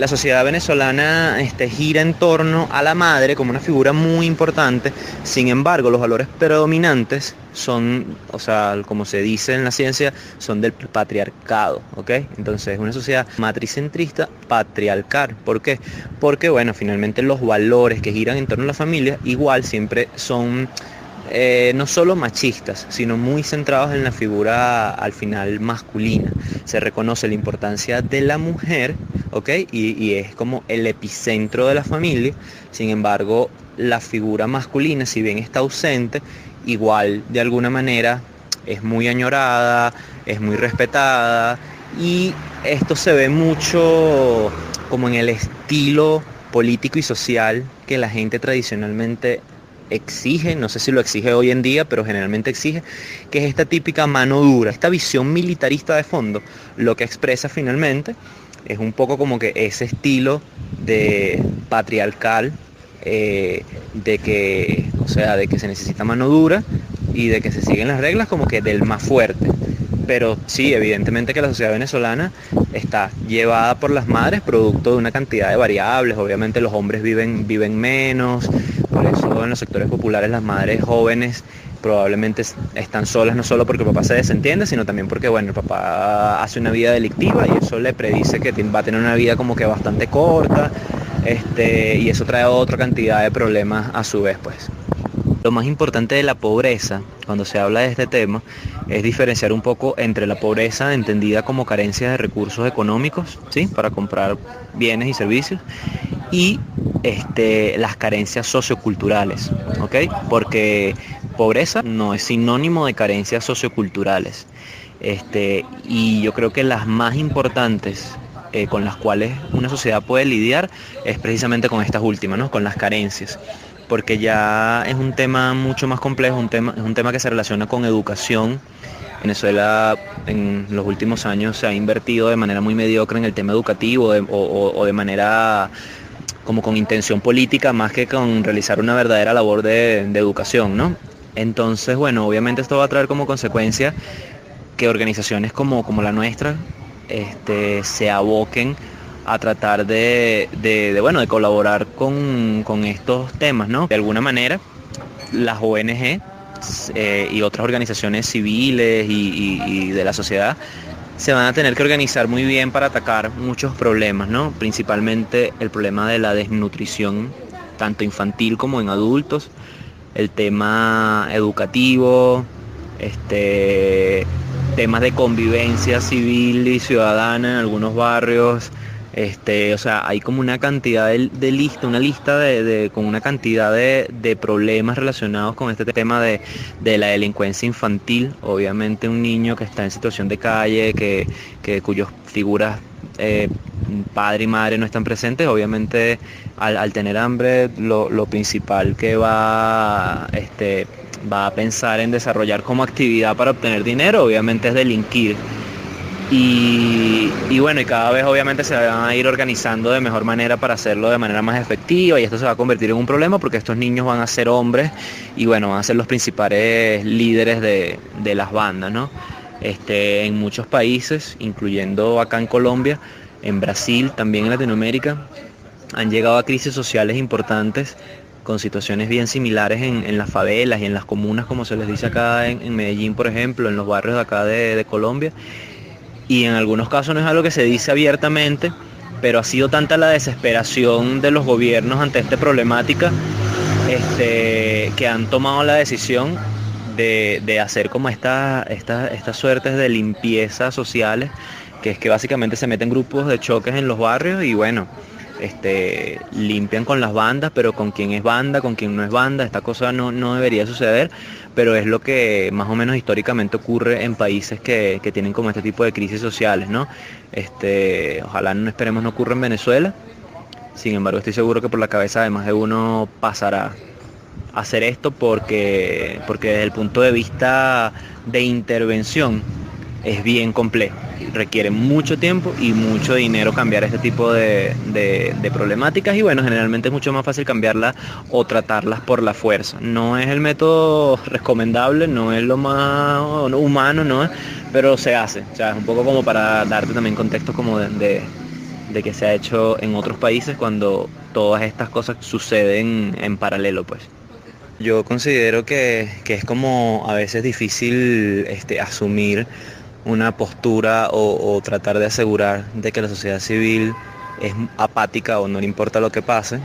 la sociedad venezolana gira en torno a la madre como una figura muy importante. Sin embargo, los valores predominantes son, o sea, como se dice en la ciencia, son del patriarcado, ¿ok? Entonces, es una sociedad matricentrista patriarcal. ¿Por qué? Porque, bueno, finalmente los valores que giran en torno a la familia igual siempre son no solo machistas, sino muy centrados en la figura al final masculina. Se reconoce la importancia de la mujer, ¿ok? Y es como el epicentro de la familia. Sin embargo, la figura masculina, si bien está ausente, igual de alguna manera es muy añorada, es muy respetada, y esto se ve mucho como en el estilo político y social que la gente tradicionalmente exige, no sé si lo exige hoy en día, pero generalmente exige, que es esta típica mano dura, esta visión militarista de fondo. Lo que expresa finalmente es un poco como que ese estilo de patriarcal, de que, o sea, de que se necesita mano dura y de que se siguen las reglas como que del más fuerte. Pero sí, evidentemente que la sociedad venezolana está llevada por las madres, producto de una cantidad de variables. Obviamente los hombres viven menos, por eso en los sectores populares las madres jóvenes probablemente están solas, no solo porque el papá se desentiende, sino también porque, bueno, el papá hace una vida delictiva y eso le predice que va a tener una vida como que bastante corta, y eso trae otra cantidad de problemas a su vez, pues. Lo más importante de la pobreza, cuando se habla de este tema, es diferenciar un poco entre la pobreza entendida como carencia de recursos económicos, ¿sí? Para comprar bienes y servicios, y las carencias socioculturales, ¿ok? Porque pobreza no es sinónimo de carencias socioculturales. Y yo creo que las más importantes, con las cuales una sociedad puede lidiar, es precisamente con estas últimas, ¿no? Con las carencias, porque ya es un tema mucho más complejo, es un tema que se relaciona con educación. Venezuela en los últimos años se ha invertido de manera muy mediocre en el tema educativo, o de manera como con intención política más que con realizar una verdadera labor de educación, ¿no? Entonces, bueno, obviamente esto va a traer como consecuencia que organizaciones como la nuestra, se aboquen a tratar bueno, de colaborar con estos temas, ¿no? De alguna manera, las ONG, y otras organizaciones civiles y de la sociedad se van a tener que organizar muy bien para atacar muchos problemas, ¿no? Principalmente el problema de la desnutrición, tanto infantil como en adultos, el tema educativo, temas de convivencia civil y ciudadana en algunos barrios. O sea, hay como una cantidad una lista con una cantidad de problemas relacionados con este tema de la delincuencia infantil. Obviamente un niño que está en situación de calle, cuyas figuras, padre y madre no están presentes, obviamente al tener hambre, lo principal que va a pensar en desarrollar como actividad para obtener dinero, obviamente es delinquir. Y bueno, y cada vez obviamente se van a ir organizando de mejor manera para hacerlo de manera más efectiva, y esto se va a convertir en un problema porque estos niños van a ser hombres y bueno, van a ser los principales líderes de las bandas, ¿no? En muchos países, incluyendo acá en Colombia, en Brasil, también en Latinoamérica, han llegado a crisis sociales importantes con situaciones bien similares en las favelas y en las comunas, como se les dice acá en Medellín, por ejemplo, en los barrios de acá de Colombia. Y en algunos casos no es algo que se dice abiertamente, pero ha sido tanta la desesperación de los gobiernos ante esta problemática, que han tomado la decisión de hacer como estas suertes de limpieza sociales, que es que básicamente se meten grupos de choques en los barrios y bueno, limpian con las bandas, pero con quién es banda, con quién no es banda. Esta cosa no debería suceder, pero es lo que más o menos históricamente ocurre en países que tienen como este tipo de crisis sociales, ¿no? Ojalá no esperemos no ocurra en Venezuela. Sin embargo, estoy seguro que por la cabeza de más de uno pasará a hacer esto, porque desde el punto de vista de intervención es bien complejo. Requiere mucho tiempo y mucho dinero cambiar este tipo de problemáticas, y bueno, generalmente es mucho más fácil cambiarlas o tratarlas por la fuerza. No es el método recomendable, no es lo más humano, ¿no? Pero se hace. O sea, es un poco como para darte también contexto como de de que se ha hecho en otros países cuando todas estas cosas suceden en paralelo, pues. Yo considero que es como a veces difícil asumir una postura o tratar de asegurar de que la sociedad civil es apática o no le importa lo que pase,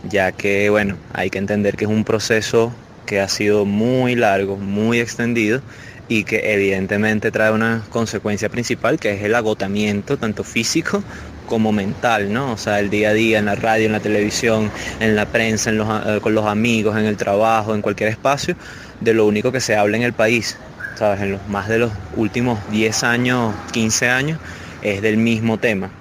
ya que bueno, hay que entender que es un proceso que ha sido muy largo, muy extendido y que evidentemente trae una consecuencia principal que es el agotamiento tanto físico como mental, ¿no? O sea, el día a día en la radio, en la televisión, en la prensa, con los amigos, en el trabajo, en cualquier espacio, de lo único que se habla en el país, ¿sabes? En los más de los últimos 10 años, 15 años, es del mismo tema.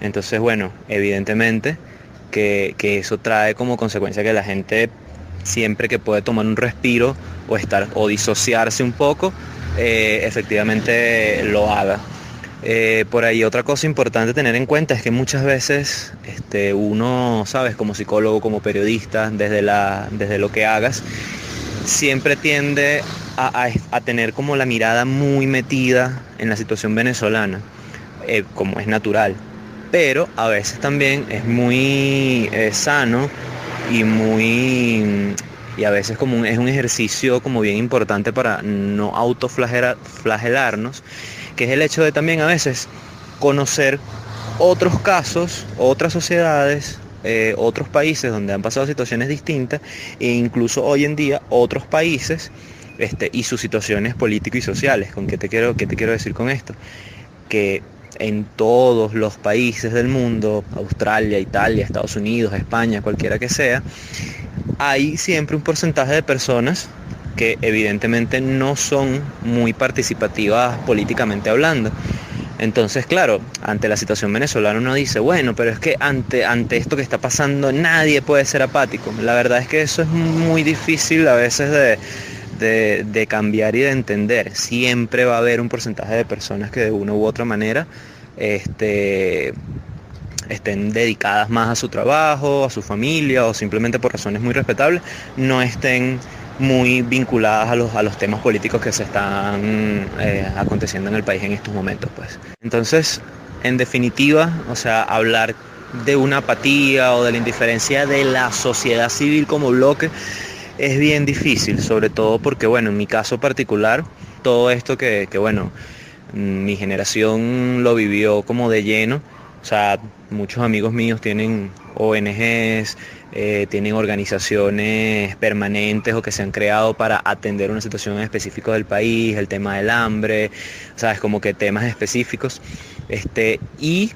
Entonces, bueno, evidentemente que eso trae como consecuencia que la gente siempre que puede tomar un respiro o disociarse un poco, efectivamente lo haga. Por ahí otra cosa importante a tener en cuenta es que muchas veces uno, sabes, como psicólogo, como periodista, desde lo que hagas, siempre tiende a tener como la mirada muy metida en la situación venezolana, como es natural. Pero a veces también es muy sano y a veces es un ejercicio como bien importante para no autoflagelarnos, que es el hecho de también a veces conocer otros casos, otras sociedades, otros países donde han pasado situaciones distintas e incluso hoy en día otros países y sus situaciones políticas y sociales. ¿Qué te quiero decir con esto? Que en todos los países del mundo, Australia, Italia, Estados Unidos, España, cualquiera que sea, hay siempre un porcentaje de personas que evidentemente no son muy participativas políticamente hablando. Entonces, claro, ante la situación venezolana uno dice, bueno, pero es que ante esto que está pasando nadie puede ser apático. La verdad es que eso es muy difícil a veces de cambiar y de entender. Siempre va a haber un porcentaje de personas que de una u otra manera estén dedicadas más a su trabajo, a su familia o simplemente por razones muy respetables, no estén muy vinculadas a los temas políticos que se están aconteciendo en el país en estos momentos, pues. Entonces, en definitiva, o sea, hablar de una apatía o de la indiferencia de la sociedad civil como bloque es bien difícil, sobre todo porque, bueno, en mi caso particular, todo esto que bueno, mi generación lo vivió como de lleno. O sea, muchos amigos míos tienen ONGs, tienen organizaciones permanentes o que se han creado para atender una situación específica del país, el tema del hambre, sabes, como que temas específicos. Y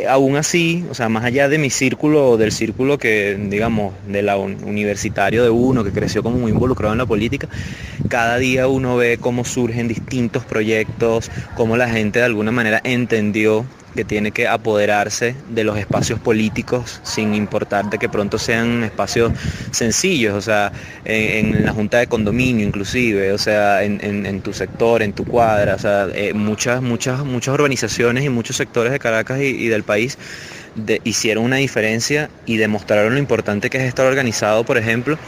aún así, o sea, más allá de mi círculo, del círculo que, digamos, de la universitario de uno, que creció como muy involucrado en la política, cada día uno ve cómo surgen distintos proyectos, cómo la gente de alguna manera entendió que tiene que apoderarse de los espacios políticos sin importar de que pronto sean espacios sencillos, o sea, en la junta de condominio inclusive, o sea, en tu sector, en tu cuadra, o sea, muchas urbanizaciones y muchos sectores de Caracas y del país hicieron una diferencia y demostraron lo importante que es estar organizado, por ejemplo,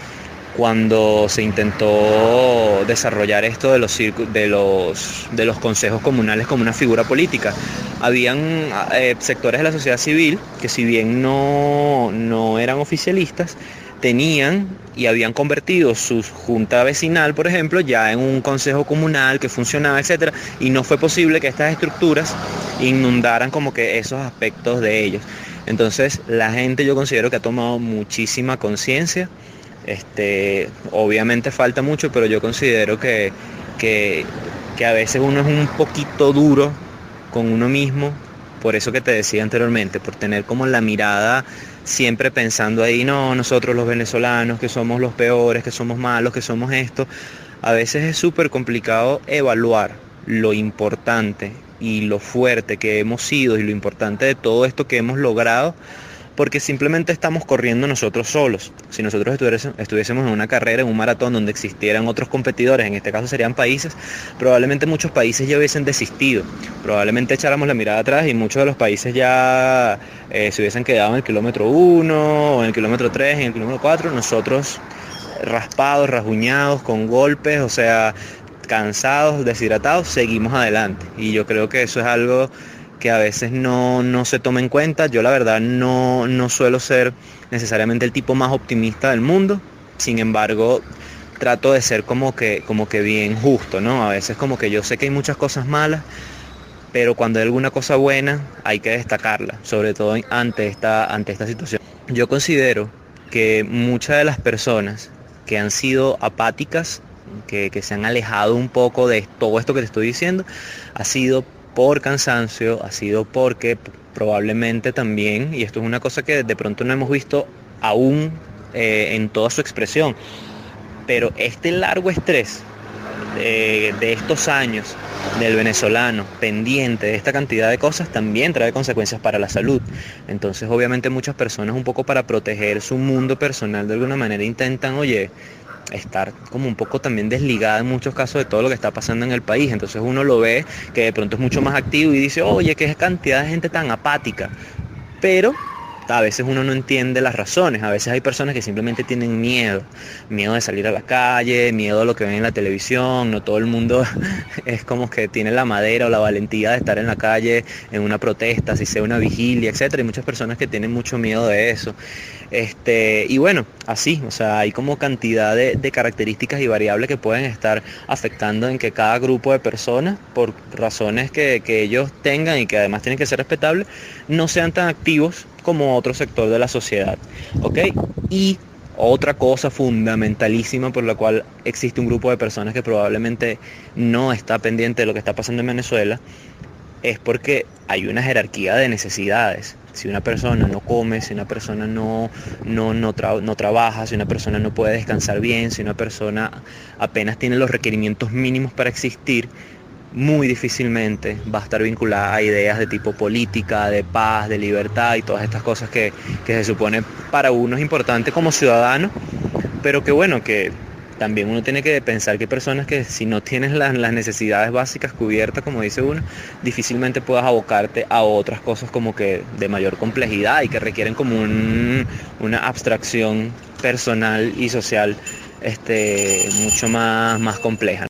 cuando se intentó desarrollar esto de los consejos comunales como una figura política. Habían sectores de la sociedad civil que, si bien no eran oficialistas, tenían y habían convertido su junta vecinal, por ejemplo, ya en un consejo comunal que funcionaba, etcétera, y no fue posible que estas estructuras inundaran como que esos aspectos de ellos. Entonces, la gente, yo considero que ha tomado muchísima conciencia. Obviamente falta mucho, pero yo considero que a veces uno es un poquito duro con uno mismo, por eso que te decía anteriormente, por tener como la mirada siempre pensando ahí, no, nosotros los venezolanos que somos los peores, que somos malos, que somos esto. A veces es súper complicado evaluar lo importante y lo fuerte que hemos sido y lo importante de todo esto que hemos logrado, porque simplemente estamos corriendo nosotros solos. Si nosotros estuviésemos en una carrera, en un maratón donde existieran otros competidores, en este caso serían países, probablemente muchos países ya hubiesen desistido, probablemente echáramos la mirada atrás y muchos de los países ya se hubiesen quedado en el kilómetro 1, o en el kilómetro 3, en el kilómetro 4, nosotros raspados, rasguñados, con golpes, o sea, cansados, deshidratados, seguimos adelante. Y yo creo que eso es algo que a veces no se toma en cuenta. Yo la verdad no suelo ser necesariamente el tipo más optimista del mundo, sin embargo trato de ser como que bien justo, ¿no? A veces como que yo sé que hay muchas cosas malas, pero cuando hay alguna cosa buena hay que destacarla, sobre todo ante esta situación. Yo considero que muchas de las personas que han sido apáticas, que se han alejado un poco de todo esto que te estoy diciendo, ha sido por cansancio, ha sido porque probablemente también, y esto es una cosa que de pronto no hemos visto aún en toda su expresión, pero este largo estrés de estos años del venezolano pendiente de esta cantidad de cosas también trae consecuencias para la salud. Entonces obviamente muchas personas un poco para proteger su mundo personal de alguna manera intentan, oye, estar como un poco también desligada en muchos casos de todo lo que está pasando en el país. Entonces uno lo ve que de pronto es mucho más activo y dice, oye, qué cantidad de gente tan apática. Pero a veces uno no entiende las razones, a veces hay personas que simplemente tienen miedo de salir a la calle, miedo a lo que ven en la televisión, no todo el mundo es como que tiene la madera o la valentía de estar en la calle en una protesta, si sea una vigilia, etcétera. Hay muchas personas que tienen mucho miedo de eso. Y bueno, así, o sea, hay como cantidad de características y variables que pueden estar afectando en que cada grupo de personas, por razones que ellos tengan y que además tienen que ser respetables, no sean tan activos como otro sector de la sociedad, ¿ok? Y otra cosa fundamentalísima por la cual existe un grupo de personas que probablemente no está pendiente de lo que está pasando en Venezuela, es porque hay una jerarquía de necesidades. Si una persona no come, si una persona no trabaja, si una persona no puede descansar bien, si una persona apenas tiene los requerimientos mínimos para existir, muy difícilmente va a estar vinculada a ideas de tipo política, de paz, de libertad y todas estas cosas que se supone para uno es importante como ciudadano, pero que bueno, que también uno tiene que pensar que hay personas que si no tienes las necesidades básicas cubiertas, como dice uno, difícilmente puedas abocarte a otras cosas como que de mayor complejidad y que requieren como una abstracción personal y social mucho más compleja.